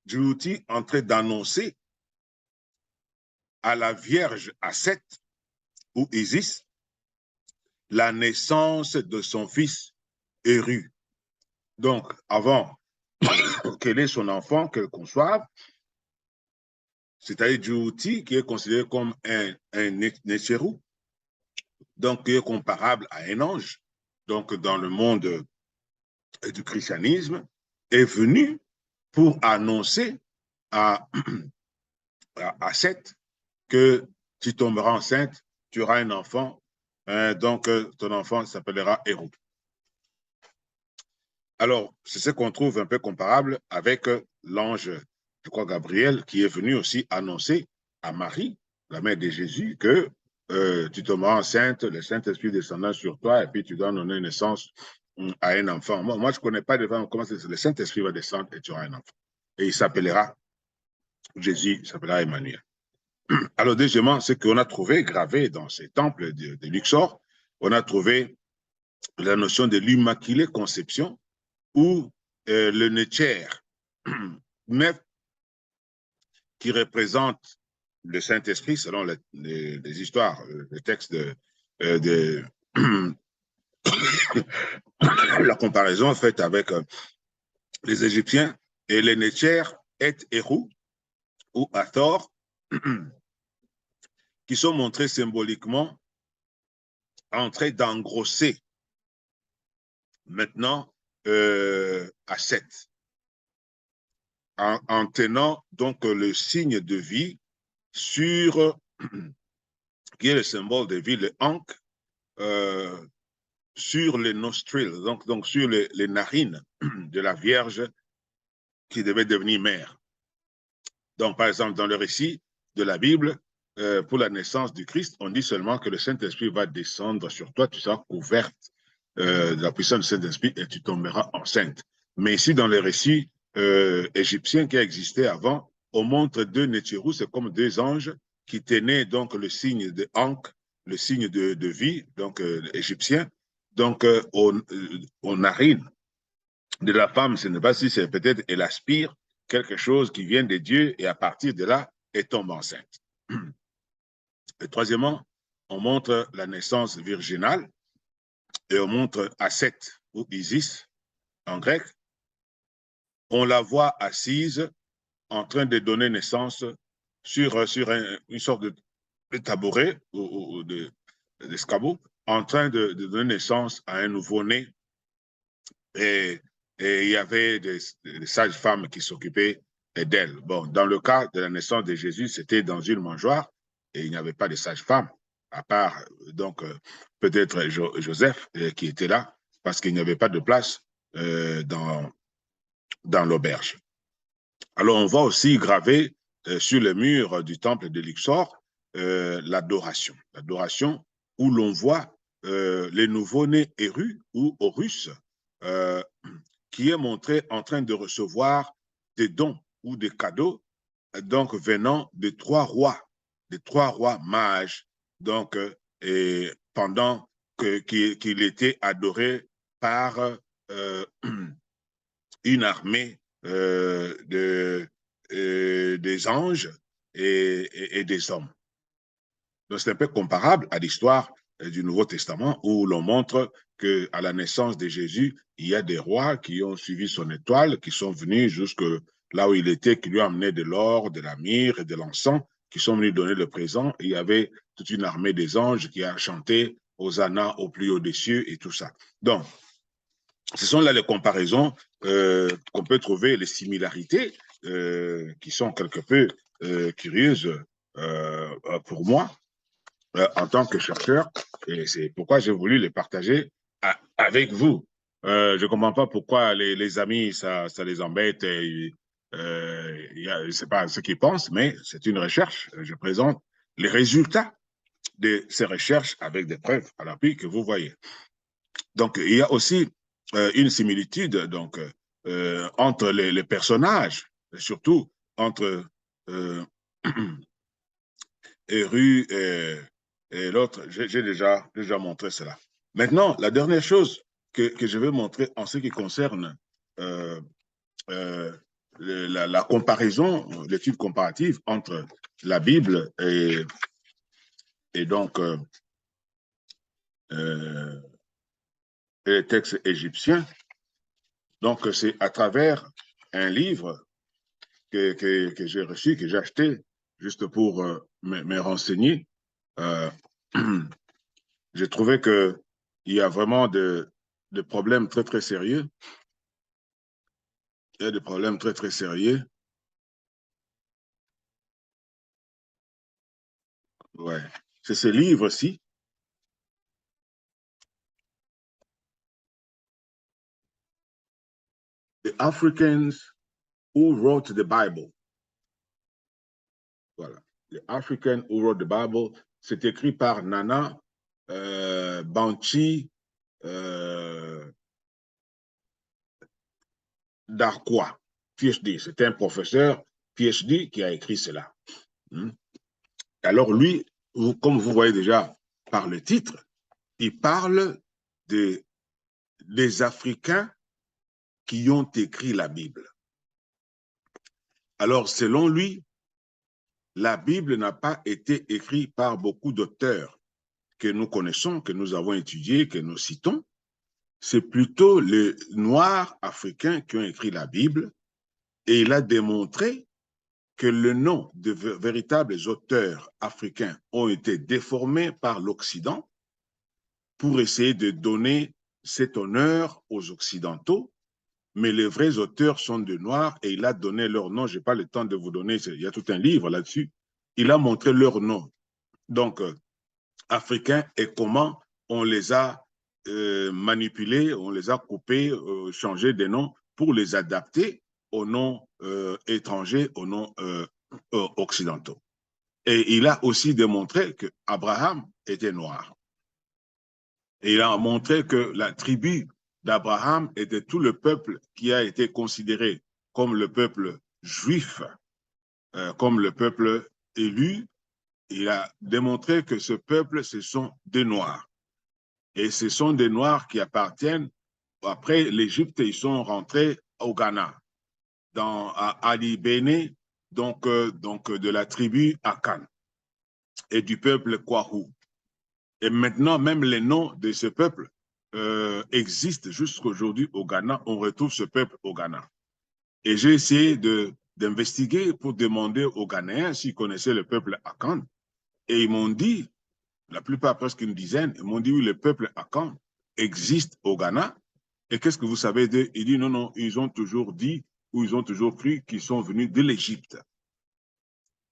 Djouiti en train d'annoncer à la Vierge Aset ou Isis la naissance de son fils Eru. Donc, avant qu'elle ait son enfant, qu'elle conçoive, c'est-à-dire Djouti, qui est considéré comme un Netcherou, donc qui est comparable à un ange, donc dans le monde du christianisme, est venu pour annoncer à Seth que tu tomberas enceinte, tu auras un enfant, donc ton enfant s'appellera Hérou. Alors, c'est ce qu'on trouve un peu comparable avec l'ange, je crois, Gabriel, qui est venu aussi annoncer à Marie, la mère de Jésus, que tu tomberas enceinte, le Saint-Esprit descendra sur toi, et puis tu dois donner naissance à un enfant. Moi je ne connais pas de femmes, comment le Saint-Esprit va descendre et tu auras un enfant. Et il s'appellera Jésus, il s'appellera Emmanuel. Alors, deuxièmement, ce qu'on a trouvé gravé dans ces temples de Luxor, on a trouvé la notion de l'Immaculée Conception, ou le Netcher, mais qui représente le Saint-Esprit selon les histoires, les textes de la comparaison faite avec les Égyptiens, et le Netcher est Hérou ou Hathor, qui sont montrés symboliquement en train d'engrosser maintenant à 7, en tenant donc le signe de vie sur, qui est le symbole de vie, le ankh, sur les nostrils, donc sur les narines de la Vierge qui devait devenir mère. Donc, par exemple, dans le récit de la Bible, pour la naissance du Christ, on dit seulement que le Saint-Esprit va descendre sur toi, tu seras couverte de la puissance du Saint-Esprit et tu tomberas enceinte. Mais ici, dans les récits égyptiens qui existaient avant, on montre deux Netcherou, c'est comme deux anges qui tenaient donc le signe de Ankh, le signe de vie, donc égyptien, donc aux narines de la femme, ce n'est pas si c'est peut-être, elle aspire quelque chose qui vient de Dieu et à partir de là, elle tombe enceinte. Et troisièmement, on montre la naissance virginale et on montre Aset ou Isis en grec. On la voit assise en train de donner naissance sur une sorte de tabouret ou d'escabeau. en train de donner naissance à un nouveau-né et, et il y avait des sages-femmes qui s'occupaient d'elle. Bon, dans le cas de la naissance de Jésus, c'était dans une mangeoire et il n'y avait pas de sages-femmes, à part donc peut-être Joseph qui était là parce qu'il n'y avait pas de place dans l'auberge. Alors, on voit aussi gravé sur le mur du temple de Luxor l'adoration. L'adoration où l'on voit les nouveaux-nés Hérus ou Horus euh, qui est montré en train de recevoir des dons ou des cadeaux donc venant des trois rois mages, donc et pendant qu'il était adoré par une armée des anges et des hommes. Donc, c'est un peu comparable à l'histoire du Nouveau Testament où l'on montre qu'à la naissance de Jésus, il y a des rois qui ont suivi son étoile, qui sont venus jusque là où il était, qui lui ont amené de l'or, de la myrrhe et de l'encens, qui sont venus donner le présent. Et il y avait toute une armée des anges qui a chanté Hosanna au plus haut des cieux et tout ça. Donc, ce sont là les comparaisons qu'on peut trouver, les similarités qui sont quelque peu curieuses pour moi en tant que chercheur, et c'est pourquoi j'ai voulu les partager avec vous. Je ne comprends pas pourquoi les amis, ça les embête. Je ne sais pas ce qu'ils pensent, mais c'est une recherche. Je présente les résultats de ces recherches avec des preuves à l'appui que vous voyez. Donc, il y a aussi une similitude donc, entre les personnages, surtout entre Eru et l'autre. J'ai déjà montré cela. Maintenant, la dernière chose que je vais montrer en ce qui concerne euh, euh, la comparaison, l'étude comparative entre la Bible et donc euh, et les textes égyptiens. Donc, c'est à travers un livre que j'ai reçu, que j'ai acheté, juste pour me renseigner. Euh, j'ai trouvé qu'il y a vraiment de problèmes très, très sérieux. Il y a des problèmes très, très sérieux. Ouais. C'est ce livre-ci, The Africans Who Wrote the Bible. Voilà. The African Who Wrote the Bible. C'est écrit par Nana Banchi Darkwa, PhD. C'est un professeur PhD qui a écrit cela. Alors lui, comme vous voyez déjà par le titre, il parle des Africains qui ont écrit la Bible. Alors, selon lui, la Bible n'a pas été écrite par beaucoup d'auteurs que nous connaissons, que nous avons étudiés, que nous citons. C'est plutôt les Noirs africains qui ont écrit la Bible et il a démontré que le nom de véritables auteurs africains ont été déformés par l'Occident pour essayer de donner cet honneur aux Occidentaux, mais les vrais auteurs sont de Noirs et il a donné leur nom. Je n'ai pas le temps de vous donner, il y a tout un livre là-dessus. Il a montré leur nom. Donc, africains et comment on les a manipulés, on les a coupés, changé des noms pour les adapter aux noms étrangers, aux noms occidentaux. Et il a aussi démontré qu'Abraham était noir. Et il a montré que la tribu d'Abraham était tout le peuple qui a été considéré comme le peuple juif, comme le peuple élu. Il a démontré que ce peuple, ce sont des Noirs. Et ce sont des Noirs qui appartiennent, après l'Égypte, ils sont rentrés au Ghana, à Ali Béné, donc de la tribu Akan et du peuple Kwahu. Et maintenant, même les noms de ce peuple existent jusqu'à aujourd'hui au Ghana. On retrouve ce peuple au Ghana. Et j'ai essayé d'investiguer pour demander aux Ghanéens s'ils connaissaient le peuple Akan. Et ils m'ont dit la plupart, presque une dizaine, m'ont dit, oui, le peuple Akan existe au Ghana. Et qu'est-ce que vous savez d'eux? Il dit, non, non, ils ont toujours dit, ou ils ont toujours cru qu'ils sont venus de l'Égypte.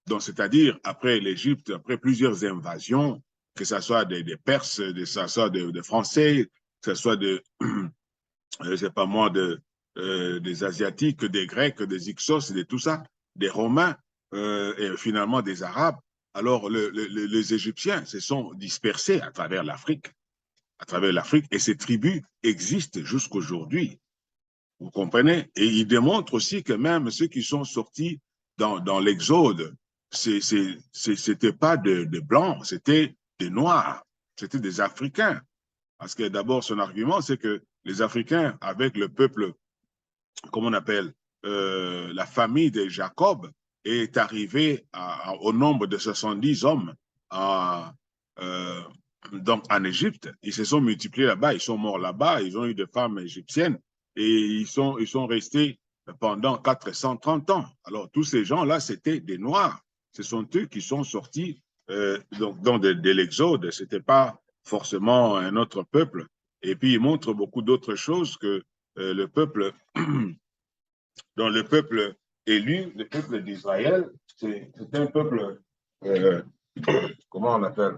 Donc, c'est-à-dire, après l'Égypte, après plusieurs invasions, que ce soit des Perses, que ce soit des Français, que ce soit je sais pas moi, des Asiatiques, des Grecs, des Hyksos, de tout ça, des Romains, et finalement des Arabes. Alors, les Égyptiens se sont dispersés à travers l'Afrique, et ces tribus existent jusqu'aujourd'hui. Vous comprenez? Et il démontre aussi que même ceux qui sont sortis dans l'Exode, c'était pas de blancs, c'était des noirs, c'était des Africains. Parce que d'abord, son argument, c'est que les Africains, avec le peuple, comme on appelle, la famille de Jacob, est arrivée au nombre de 70 hommes euh, donc en Égypte. Ils se sont multipliés là-bas, ils sont morts là-bas, ils ont eu des femmes égyptiennes et ils sont restés pendant 430 ans. Alors, tous ces gens-là, c'était des Noirs. Ce sont eux qui sont sortis donc de l'Exode. Ce n'était pas forcément un autre peuple. Et puis, il montre beaucoup d'autres choses que le peuple, dont le peuple élu, le peuple d'Israël, c'est un peuple, euh, comment on appelle?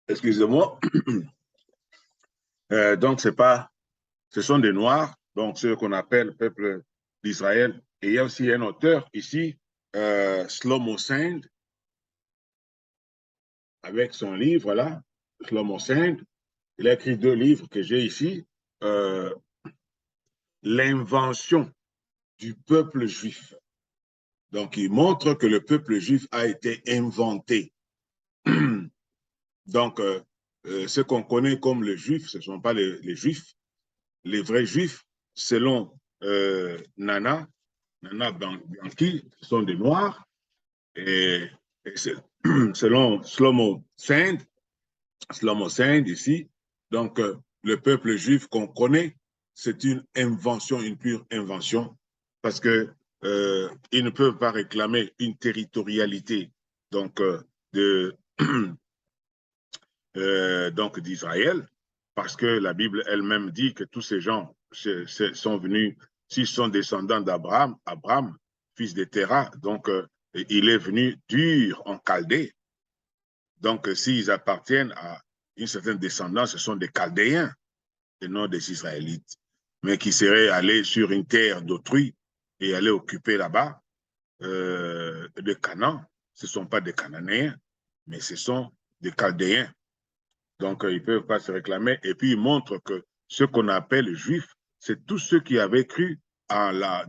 Excusez-moi. Donc, c'est pas, ce sont des Noirs, donc ceux qu'on appelle peuple d'Israël. Et il y a aussi un auteur ici, Shlomo Sand, avec son livre là, Shlomo Sand. Il a écrit deux livres que j'ai ici. Euh, L'invention du peuple juif. Donc, il montre que le peuple juif a été inventé. Donc, ce qu'on connaît comme les juifs, ce ne sont pas les juifs. Les vrais juifs, selon Nana Bianchi, ce sont des noirs. Et selon Shlomo Sand ici, donc le peuple juif qu'on connaît, c'est une invention, une pure invention, parce que ils ne peuvent pas réclamer une territorialité donc de donc d'Israël, parce que la Bible elle-même dit que tous ces gens sont venus, s'ils sont descendants d'Abraham, Abraham, fils de Terah, donc il est venu dur en Chaldée. Donc s'ils appartiennent à une certaine descendance, ce sont des Chaldéens et non des Israélites, mais qui seraient allés sur une terre d'autrui et allaient occuper là-bas de Canaan. Ce ne sont pas des Cananéens, mais ce sont des Chaldéens. Donc, ils ne peuvent pas se réclamer. Et puis, il montre que ce qu'on appelle juifs, c'est tous ceux qui avaient cru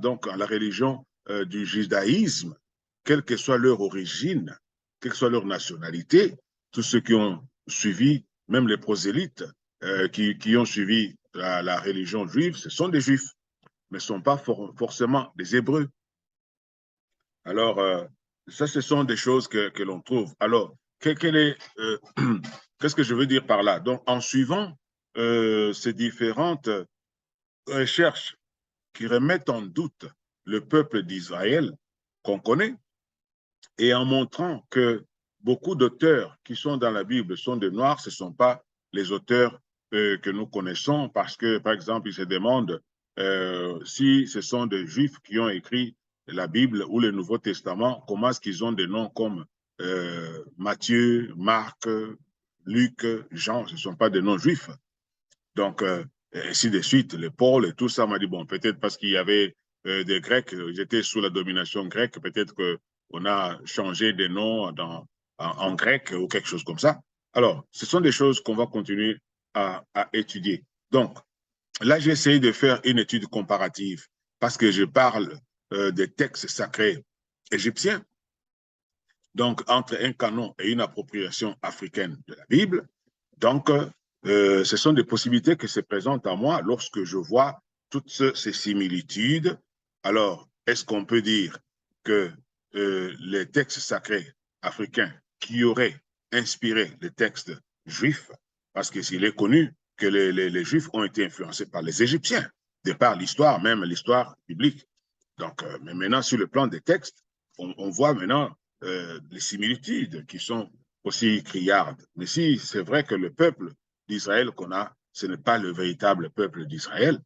donc, à la religion du judaïsme, quelle que soit leur origine, quelle que soit leur nationalité, tous ceux qui ont suivi, même les prosélytes qui ont suivi la religion juive, ce sont des juifs, mais ce ne sont pas forcément des Hébreux. Alors, ça, ce sont des choses que l'on trouve. Alors, qu'est-ce que je veux dire par là? Donc, en suivant ces différentes recherches qui remettent en doute le peuple d'Israël qu'on connaît, et en montrant que beaucoup d'auteurs qui sont dans la Bible sont des Noirs, ce ne sont pas les auteurs que nous connaissons, parce que, par exemple, ils se demandent si ce sont des Juifs qui ont écrit la Bible ou le Nouveau Testament, comment est-ce qu'ils ont des noms comme Matthieu, Marc, Luc, Jean, ce ne sont pas des noms juifs. Donc, ainsi de suite, les Paul et tout ça m'a dit, bon, peut-être parce qu'il y avait des Grecs, ils étaient sous la domination grecque, peut-être qu'on a changé des noms en grec ou quelque chose comme ça. Alors, ce sont des choses qu'on va continuer à étudier. Donc, là, j'ai essayé de faire une étude comparative parce que je parle des textes sacrés égyptiens, donc entre un canon et une appropriation africaine de la Bible. Donc, ce sont des possibilités qui se présentent à moi lorsque je vois toutes ces similitudes. Alors, est-ce qu'on peut dire que les textes sacrés africains qui auraient inspiré les textes juifs parce qu'il est connu que les Juifs ont été influencés par les Égyptiens, de par l'histoire, même l'histoire biblique. Donc, mais maintenant, sur le plan des textes, on voit maintenant les similitudes qui sont aussi criardes. Mais si c'est vrai que le peuple d'Israël qu'on a, ce n'est pas le véritable peuple d'Israël,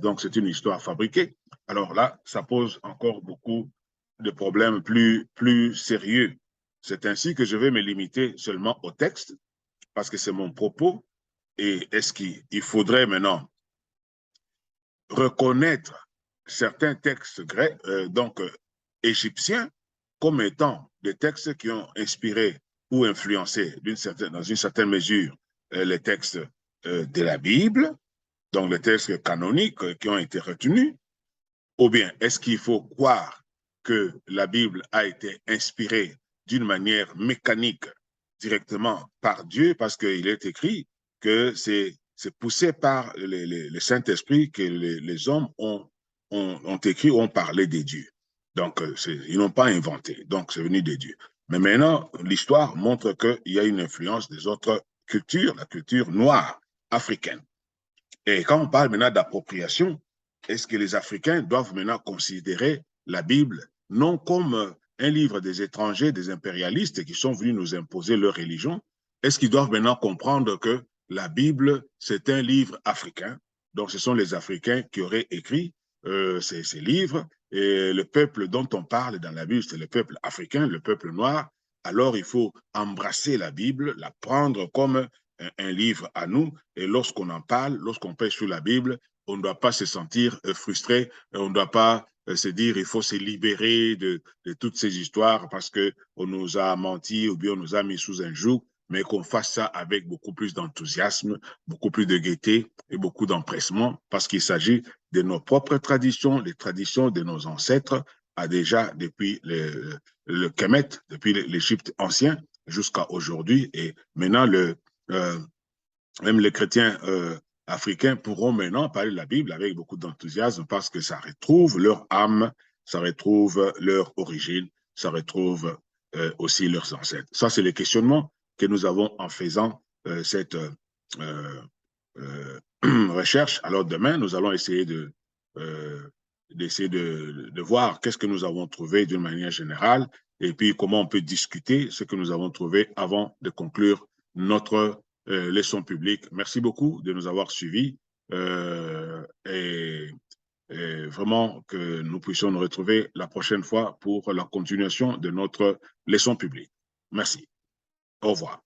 donc c'est une histoire fabriquée, alors là, ça pose encore beaucoup de problèmes plus sérieux. C'est ainsi que je vais me limiter seulement au texte, parce que c'est mon propos, et est-ce qu'il faudrait maintenant reconnaître certains textes grecs, égyptiens, comme étant des textes qui ont inspiré ou influencé dans une certaine mesure les textes de la Bible, donc les textes canoniques qui ont été retenus, ou bien est-ce qu'il faut croire que la Bible a été inspirée d'une manière mécanique directement par Dieu, parce qu'il est écrit que c'est poussé par le Saint-Esprit que les hommes ont écrit, ont parlé des dieux. Donc, ils n'ont pas inventé. Donc, c'est venu des dieux. Mais maintenant, l'histoire montre qu'il y a une influence des autres cultures, la culture noire africaine. Et quand on parle maintenant d'appropriation, est-ce que les Africains doivent maintenant considérer la Bible non comme un livre des étrangers, des impérialistes qui sont venus nous imposer leur religion? Est-ce qu'ils doivent maintenant comprendre que la Bible, c'est un livre africain? Donc, ce sont les Africains qui auraient écrit ces livres. Et le peuple dont on parle dans la Bible, c'est le peuple africain, le peuple noir. Alors, il faut embrasser la Bible, la prendre comme un livre à nous. Et lorsqu'on en parle, lorsqu'on pêche sur la Bible, on ne doit pas se sentir frustré, on ne doit pas se dire il faut se libérer de toutes ces histoires parce qu'on nous a menti ou bien on nous a mis sous un joug, mais qu'on fasse ça avec beaucoup plus d'enthousiasme, beaucoup plus de gaieté et beaucoup d'empressement, parce qu'il s'agit de nos propres traditions, les traditions de nos ancêtres, a déjà depuis le Kemet, depuis l'Égypte ancien jusqu'à aujourd'hui. Et maintenant, même les chrétiens africains pourront maintenant parler de la Bible avec beaucoup d'enthousiasme parce que ça retrouve leur âme, ça retrouve leur origine, ça retrouve aussi leurs ancêtres. Ça, c'est le questionnement que nous avons en faisant cette recherche. Alors demain, nous allons essayer de voir qu'est-ce que nous avons trouvé d'une manière générale et puis comment on peut discuter ce que nous avons trouvé avant de conclure notre leçon publique. Merci beaucoup de nous avoir suivis et vraiment que nous puissions nous retrouver la prochaine fois pour la continuation de notre leçon publique. Merci. Au revoir.